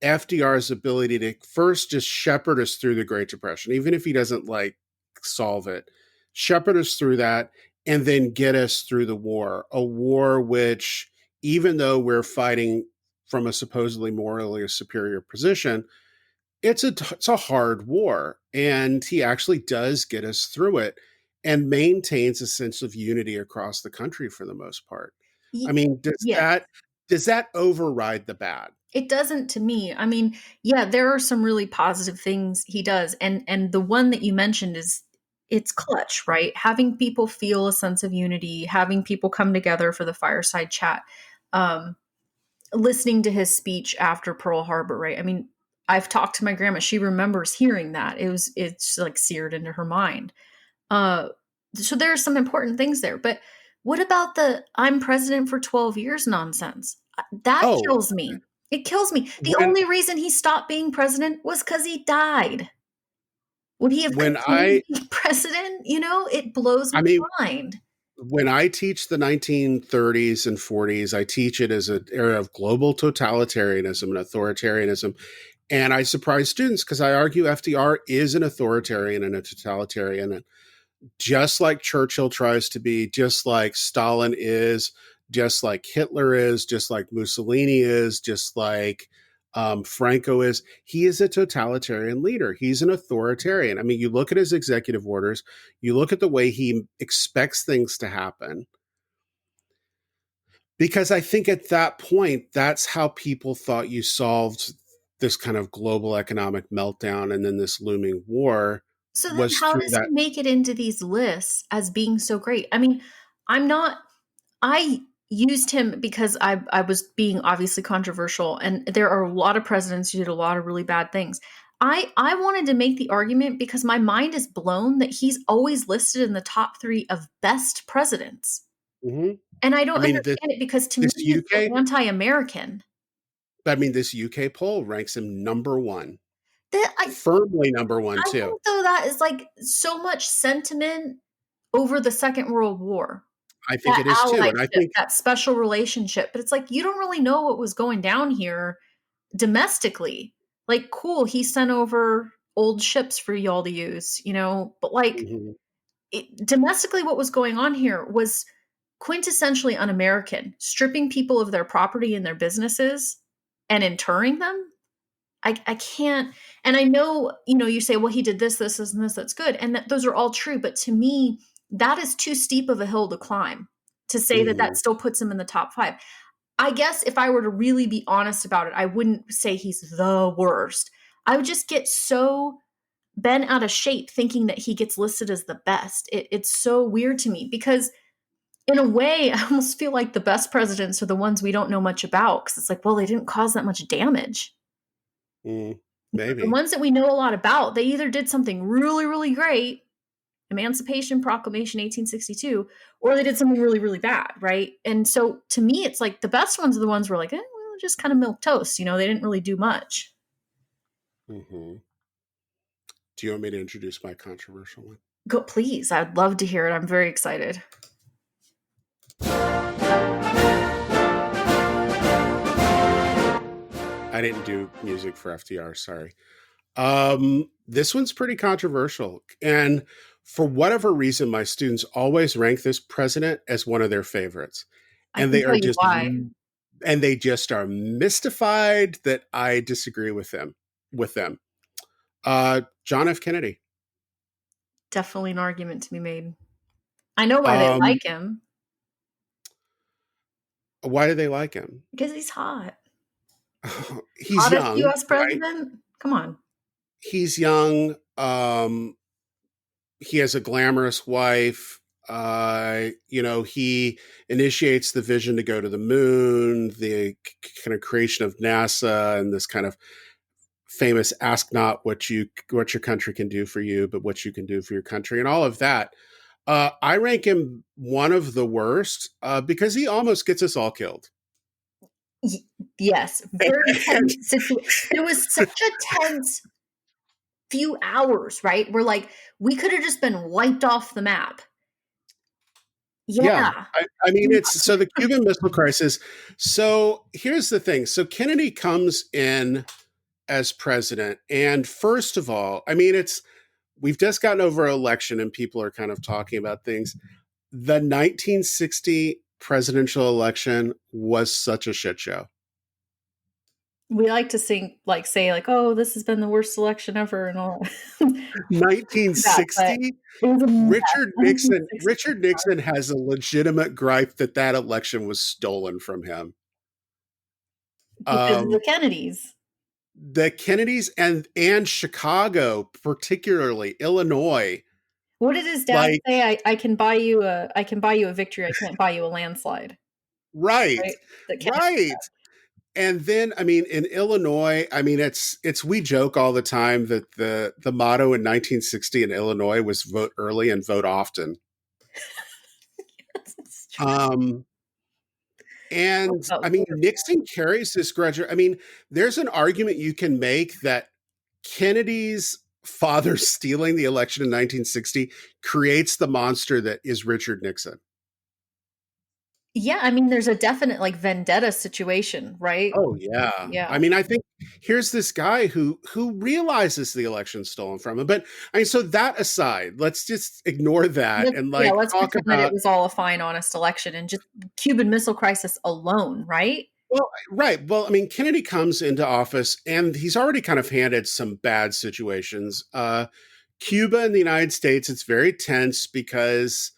FDR's ability to first just shepherd us through the Great Depression, even if he doesn't like solve it, shepherd us through that, and then get us through the war, a war which, even though we're fighting from a supposedly morally superior position, it's a hard war, and he actually does get us through it and maintains a sense of unity across the country for the most part. I Ye- mean, yeah, does that override the bad? it doesn't to me. I mean, yeah, there are some really positive things he does, and the one that you mentioned is it's clutch, right? Having people feel a sense of unity, having people come together for the fireside chat. Um, Listening to his speech after Pearl Harbor, right? I mean, I've talked to my grandma. She remembers hearing that. It's like seared into her mind. Uh, so there are some important things there. But what about the I'm president for 12 years nonsense? That Oh, kills me. It kills me. The when only reason he stopped being president was because he died. Would he have when continued being president? It blows I my mean, mind. when I teach the 1930s and 40s, I teach it as an era of global totalitarianism and authoritarianism. And I surprise students because I argue FDR is an authoritarian and a totalitarian, just like Churchill tries to be, just like Stalin is, just like Hitler is, just like Mussolini is, just like Franco is. He is a totalitarian leader. He's an authoritarian. I mean, you look at his executive orders, you look at the way he expects things to happen. Because I think at that point, that's how people thought you solved this kind of global economic meltdown and then this looming war So then was how through does he that. make it into these lists as being so great? I mean, I'm not I used him because I was being obviously controversial, and there are a lot of presidents who did a lot of really bad things. I wanted to make the argument because my mind is blown that he's always listed in the top 3 of best presidents. Mhm. And I I don't mean, understand it because to me this he's so UK anti-American. this UK poll ranks him number 1, That firmly number 1 I too. think though that is like so much sentiment over the Second World War. I think That it is too, and I allyship, think that special relationship, but it's like, you don't really know what was going down here domestically. Like, cool, he sent over old ships for y'all to use, but like, mhm, domestically, what was going on here was quintessentially un-American, stripping people of their property and their businesses and interring them. I can't, and I know, you say, well, he did this, and this, that's good. And those are all true. But to me, that is too steep of a hill to climb to say that that mhm, still puts him in the top 5. I guess if I were to really be honest about it, I wouldn't say he's the worst. I would just get so bent out of shape thinking that he gets listed as the best. It's so weird to me because, in a way, I almost feel like the best presidents are the ones we don't know much about because it's like, well, they didn't cause that much damage. mm, The maybe. ones that we know a lot about, they either did something really, really great, Emancipation Proclamation 1862, or they did something really, really bad, right? And so to me, it's like the best ones are the ones where like, well, just kind of milk toast, they didn't really do much. Mhm. Do you want me to introduce my controversial one? Go, please, I'd love to hear it. I'm very excited. I didn't do music for FDR, sorry. This one's pretty controversial, and for whatever reason, my students always rank this president as one of their favorites, I and can they tell are you just why. are mystified that I disagree with them. With them, John F. Kennedy. Definitely an argument to be made. I know why they Um, like him, why do they like him? because he's hot. He's Hottest young, US right? president? Come on. He's young. He has a glamorous wife. He initiates the vision to go to the moon, the kind of creation of NASA, and this kind of famous "ask not what your country can do for you, but what you can do for your country," and all of that. I rank him one of the worst because he almost gets us all killed. Yes, very And tense situation. There was such a tense few hours, right? We're like, we could have just been wiped off the map. yeah, Yeah. I mean, it's so the Cuban Missile Crisis. So here's the thing. So Kennedy comes in as president, and first of all, I mean, we've just gotten over an election, and people are kind of talking about things. The 1960 presidential election was such a shit show. We like to say, oh, this has been the worst election ever and all that, but 1960, it was a mess. Richard Nixon. 1960 Richard Nixon has a legitimate gripe that election was stolen from him. because of the Um, Kennedys. the Kennedys and Chicago, particularly Illinois, What did his dad like say? I can buy you a victory. I can't buy you a landslide. right, Right? That Kennedy. right. And then, I mean, in Illinois, I mean, it's we joke all the time that the motto in 1960 in Illinois was vote early and vote often. It's true. And About I mean, voter Nixon carries this grudge. I mean, there's an argument you can make that Kennedy's father stealing the election in 1960 creates the monster that is Richard Nixon. Yeah, I mean, there's a definite vendetta situation, right? Oh yeah. Yeah. I mean, I think here's this guy who realizes the election's stolen from him. But I mean, so that aside, let's just ignore that and Let's talk pretend that it about was all a fine, honest election and just Cuban Missile Crisis alone, right? well, right. Well, I mean, Kennedy comes into office and he's already kind of handed some bad situations. Cuba and the United States, it's very tense because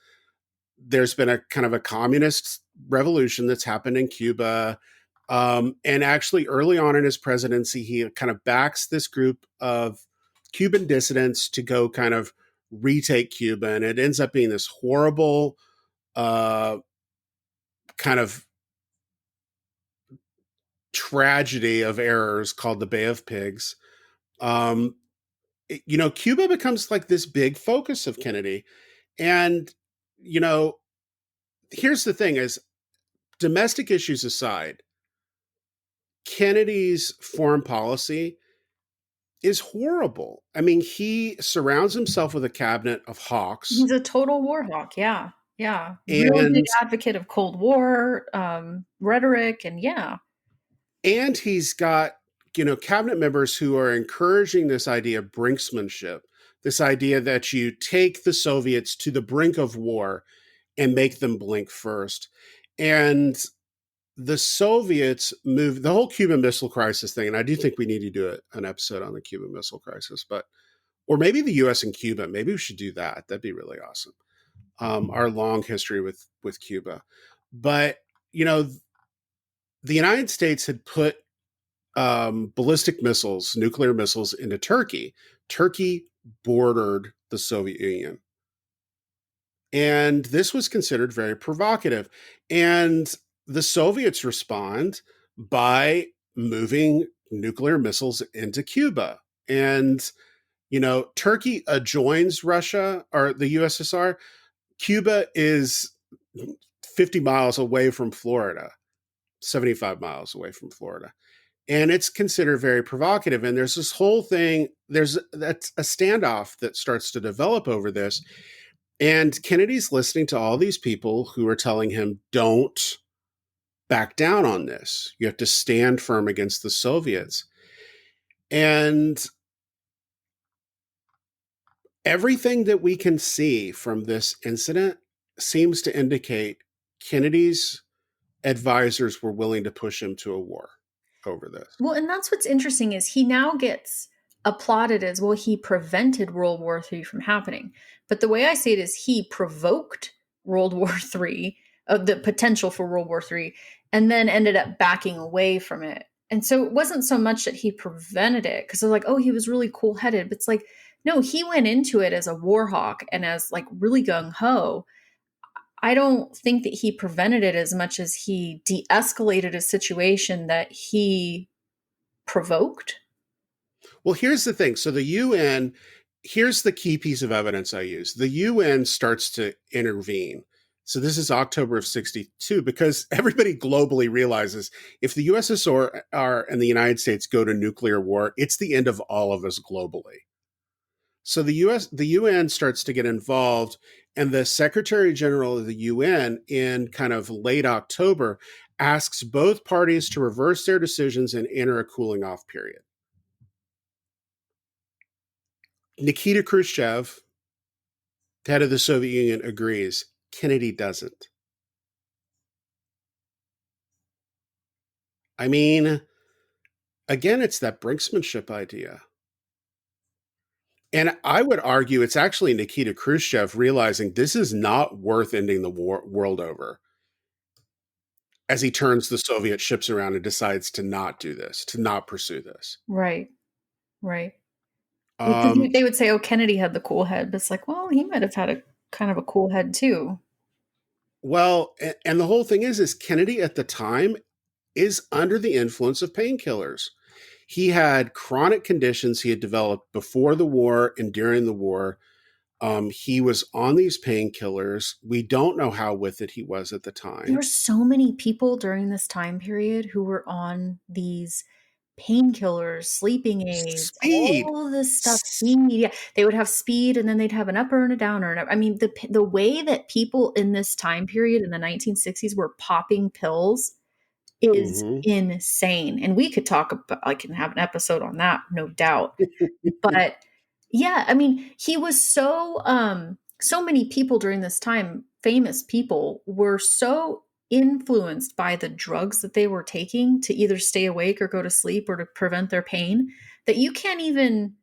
there's been a kind of a communist revolution that's happened in Cuba. And actually, early on in his presidency, he kind of backs this group of Cuban dissidents to go kind of retake Cuba. And it ends up being this horrible kind of tragedy of errors called the Bay of Pigs. Um, Cuba becomes like this big focus of Kennedy. And, you know, here's the thing is domestic issues aside, Kennedy's foreign policy is horrible. I mean, he surrounds himself with a cabinet of hawks He's a total war hawk. Yeah. Yeah. Real big and advocate of Cold War rhetoric. And yeah. and he's got, cabinet members who are encouraging this idea of brinksmanship, this idea that you take the Soviets to the brink of war and make them blink first. And the Soviets moved the whole Cuban Missile Crisis thing, and I do think we need to do an episode on the Cuban Missile Crisis, or maybe the U.S. and Cuba. Maybe we should do that. That'd be really awesome. Our long history with Cuba, but the United States had put ballistic missiles, nuclear missiles, into Turkey. Turkey bordered the Soviet Union. And this was considered very provocative. And the Soviets respond by moving nuclear missiles into Cuba. And, Turkey adjoins Russia or the USSR. Cuba is 50 miles away from Florida, 75 miles away from Florida. And it's considered very provocative. And there's this whole thing, that's a standoff that starts to develop over this. And Kennedy's listening to all these people who are telling him, don't back down on this. You have to stand firm against the Soviets. And everything that we can see from this incident seems to indicate Kennedy's advisors were willing to push him to a war over this. Well, and that's what's interesting is he now gets applauded as well. He prevented World War III from happening. But the way I see it is he provoked World War III, the potential for World War III, and then ended up backing away from it. And so it wasn't so much that he prevented it because they're like, oh, he was really cool headed. But it's like, no, he went into it as a war hawk and as like really gung ho. I don't think that he prevented it as much as he de escalated a situation that he provoked. Well, here's the thing. So the UN, here's the key piece of evidence I use. The UN starts to intervene. So this is October of 62, because everybody globally realizes if the USSR and the United States go to nuclear war, it's the end of all of us globally. So the UN starts to get involved, and the Secretary General of the UN in kind of late October asks both parties to reverse their decisions and enter a cooling off period. Nikita Khrushchev, head of the Soviet Union, agrees. Kennedy doesn't. I mean, again, it's that brinksmanship idea. And I would argue it's actually Nikita Khrushchev realizing this is not worth ending the world over, as he turns the Soviet ships around and decides to not do this, to not pursue this. Right. Right. Because Um, they would say, oh, Kennedy had the cool head. But it's like, well, he might have had a kind of a cool head too. well, and the whole thing is Kennedy at the time is under the influence of painkillers. He had chronic conditions he had developed before the war and during the war. He was on these painkillers. We don't know how with it he was at the There were time. so many people during this time period who were on these painkillers, sleeping aids, Speed. all this stuff. S- Speed, yeah, they would have speed, and then they'd have an upper and a downer. And I mean, the way that people in this time period in the 1960s were popping pills is Mhm. insane. And we could talk about, I can have an episode on that, no doubt. But yeah, I mean, he was so many people during this time, famous people were so influenced by the drugs that they were taking to either stay awake or go to sleep or to prevent their pain that you can't even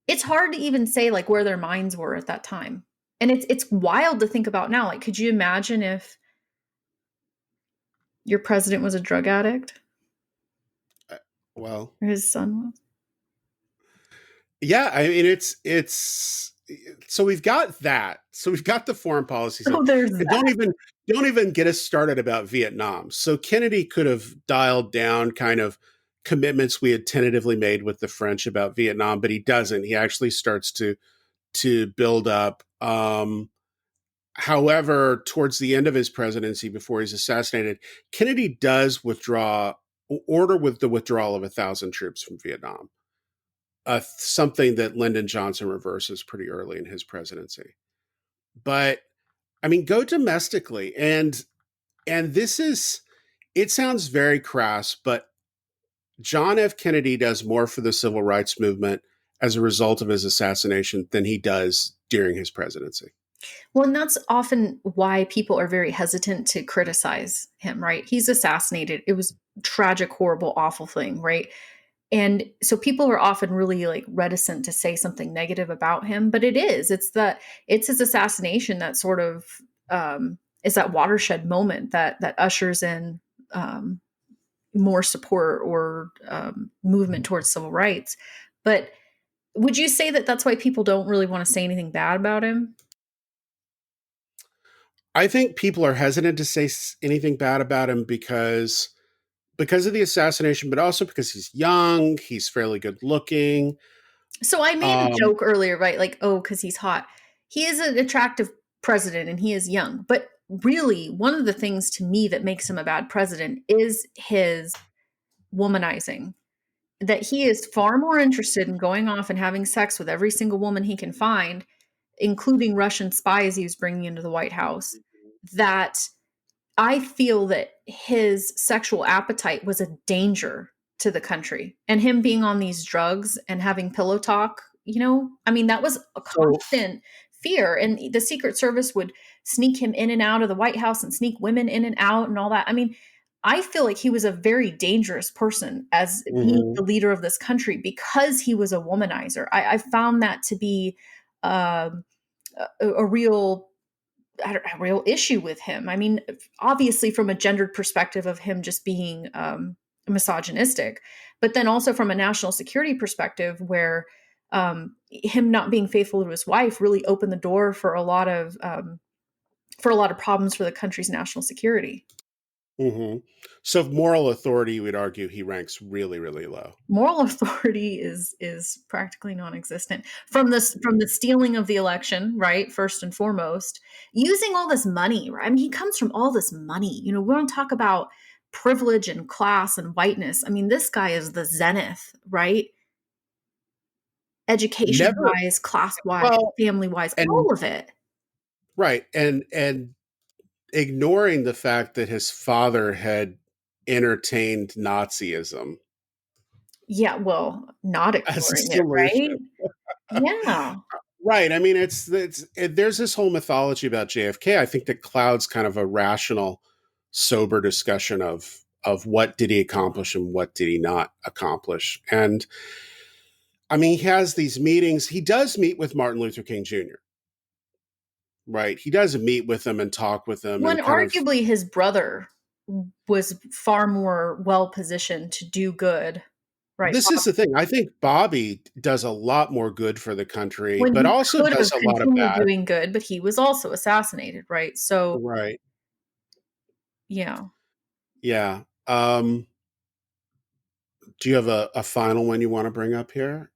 it's hard to even say like where their minds were at that time. And it's wild to think about now. Like could you imagine if your president was a drug addict Uh, well, or his son was? yeah, I mean it's so we've got that. So we've got the foreign policy stuff. Oh, there's And that. don't even get us started about Vietnam. So Kennedy could have dialed down kind of commitments we had tentatively made with the French about Vietnam, but he doesn't. He actually starts to build up. However, towards the end of his presidency, before he's assassinated, Kennedy does order with the withdrawal of 1,000 troops from Vietnam, something that Lyndon Johnson reverses pretty early in his presidency. But I mean, go domestically, and this is it sounds very crass, but John F. Kennedy does more for the civil rights movement as a result of his assassination than he does during his presidency. Well, and that's often why people are very hesitant to criticize him, right? He's assassinated. It was tragic, horrible, awful thing, right? And so people are often really like reticent to say something negative about him, but it's his assassination that sort of is that watershed moment that ushers in um, more support or movement towards civil rights. But would you say that that's why people don't really want to say anything bad about him? I think people are hesitant to say anything bad about him because of the assassination, but also because he's young, he's fairly good looking. So I made a Um, joke earlier, right? Like, oh, because he's hot. He is an attractive president and he is young. But really, one of the things to me that makes him a bad president is his womanizing. That he is far more interested in going off and having sex with every single woman he can find, including Russian spies he was bringing into the White House. That I feel that his sexual appetite was a danger to the country. And him being on these drugs and having pillow talk, I mean, that was a so constant fear. And the Secret Service would sneak him in and out of the White House and sneak women in and out and all that. I mean, I feel like he was a very dangerous person as being mhm. the leader of this country because he was a womanizer. I found that to be um, a real a real issue with him. I mean, obviously, from a gendered perspective of him just being misogynistic, but then also from a national security perspective, where him not being faithful to his wife really opened the door for a lot of problems for the country's national security. Hmm. So moral authority, you would argue he ranks really, really low. Moral authority is practically non-existent from the stealing of the election, right? First and foremost, using all this money, right? I mean, he comes from all this money. We don't talk about privilege and class and whiteness. I mean, this guy is the zenith, right? Education Never. wise, class wise, Well, family wise, and all of it. right, and ignoring the fact that his father had entertained Nazism Yeah, well, not as a ignoring it, right? solution. Yeah. Right. I mean, there's this whole mythology about JFK. I think that clouds kind of a rational, sober discussion of what did he accomplish and what did he not accomplish. And I mean, he has these meetings. He does meet with Martin Luther King Jr. Right. He does meet with him and talk with him When and kind of. arguably his brother was far more well positioned to do good, right? This is the thing. I think Bobby does a lot more good for the country, When but he also could does have a lot of continued bad. doing good, but he was also assassinated, right? So, Right. yeah. Yeah. Do you have a final one you want to bring up here?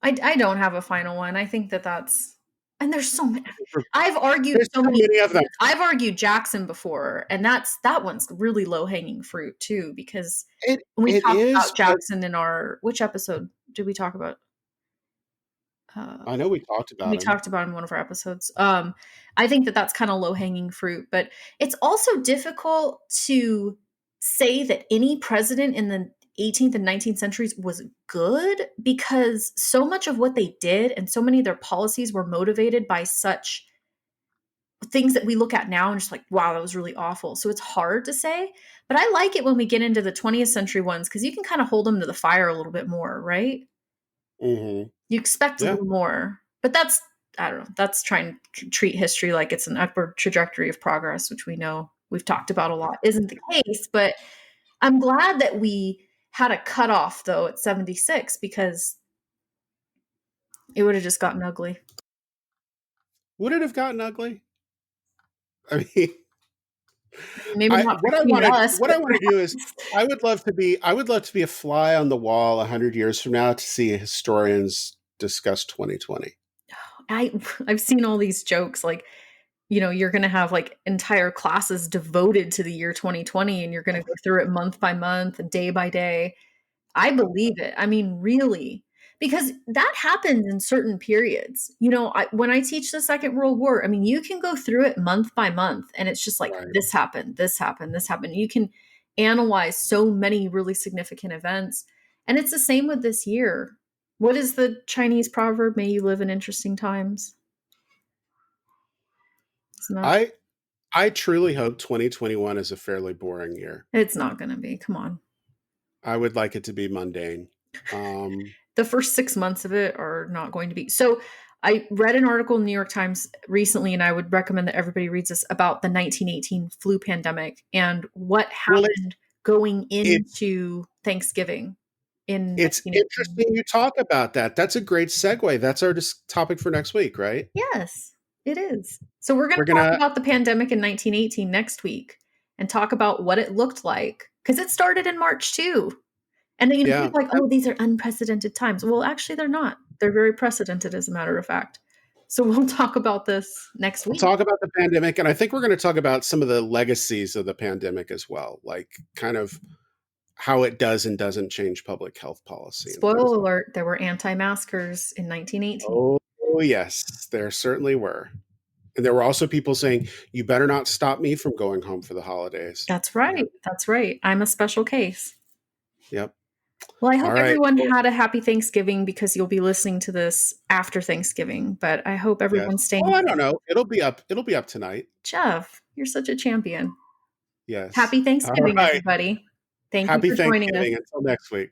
I don't have a final one. I think that's and there's so many. I've argued There's so so many many of them. points. I've argued Jackson before, and that one's really low hanging fruit too, because when we It talked is, about but Jackson in our which episode did we talk about? I know we talked We about him. talked about in one of our episodes. I think that that's kind of low hanging fruit, but it's also difficult to say that any president in the 18th and 19th centuries was good, because so much of what they did and so many of their policies were motivated by such things that we look at now and just like, wow, that was really awful. So it's hard to say, but I like it when we get into the 20th century ones, because you can kind of hold them to the fire a little bit more, right? Hmm. You expect a Yeah. little more, but that's, I don't know, that's trying to treat history like it's an upward trajectory of progress, which we know we've talked about a lot isn't the case. But I'm glad that we had a cutoff though at 76, because it would have just gotten ugly. Would it have gotten ugly? I mean, Maybe not between us, what but I want to do is I would love to be a fly on the wall 100 years from now to see historians discuss 2020. I've seen all these jokes like, you're going to have like entire classes devoted to the year 2020, and you're going to go through it month by month and day by day. I believe it. I mean, really, because that happens in certain periods. When I teach the Second World War, I mean, you can go through it month by month, and it's just like Right. this happened, this happened, this happened. You can analyze so many really significant events. And it's the same with this year. What is the Chinese proverb? May you live in interesting times. It's not. I truly hope 2021 is a fairly boring year. It's not going to be. Come on. I would like it to be mundane. The first 6 months of it are not going to be. So I read an article in the New York Times recently, and I would recommend that everybody reads this, about the 1918 flu pandemic and what Well, happened going it's into Thanksgiving in it's 1918. interesting you talk about that. That's a great segue. That's our topic for next week, right? Yes, it is. So we're going We're to talk gonna about the pandemic in 1918 next week and talk about what it looked like, because it started in March too. And then, yeah. people are like, oh, these are unprecedented times. Well, actually, they're not. They're very precedented, as a matter of fact. So we'll talk about this next We'll week. talk about the pandemic, and I think we're going to talk about some of the legacies of the pandemic as well, like kind of how it does and doesn't change public health policy and things Spoiler like alert, there were anti-maskers in that. 1918. Oh, yes, there certainly were. And there were also people saying, you better not stop me from going home for the holidays. That's Yeah. right. That's right. I'm a special case. Yep. Well, I All hope right. everyone Well, had a happy Thanksgiving, because you'll be listening to this after Thanksgiving. But I hope yes. everyone's staying Oh, I safe. don't know. It'll be up. It'll be up tonight. Jeff, you're such a champion. Yes. Happy All Thanksgiving, right. everybody. Thank you Happy for joining us. Thanksgiving. Until next week.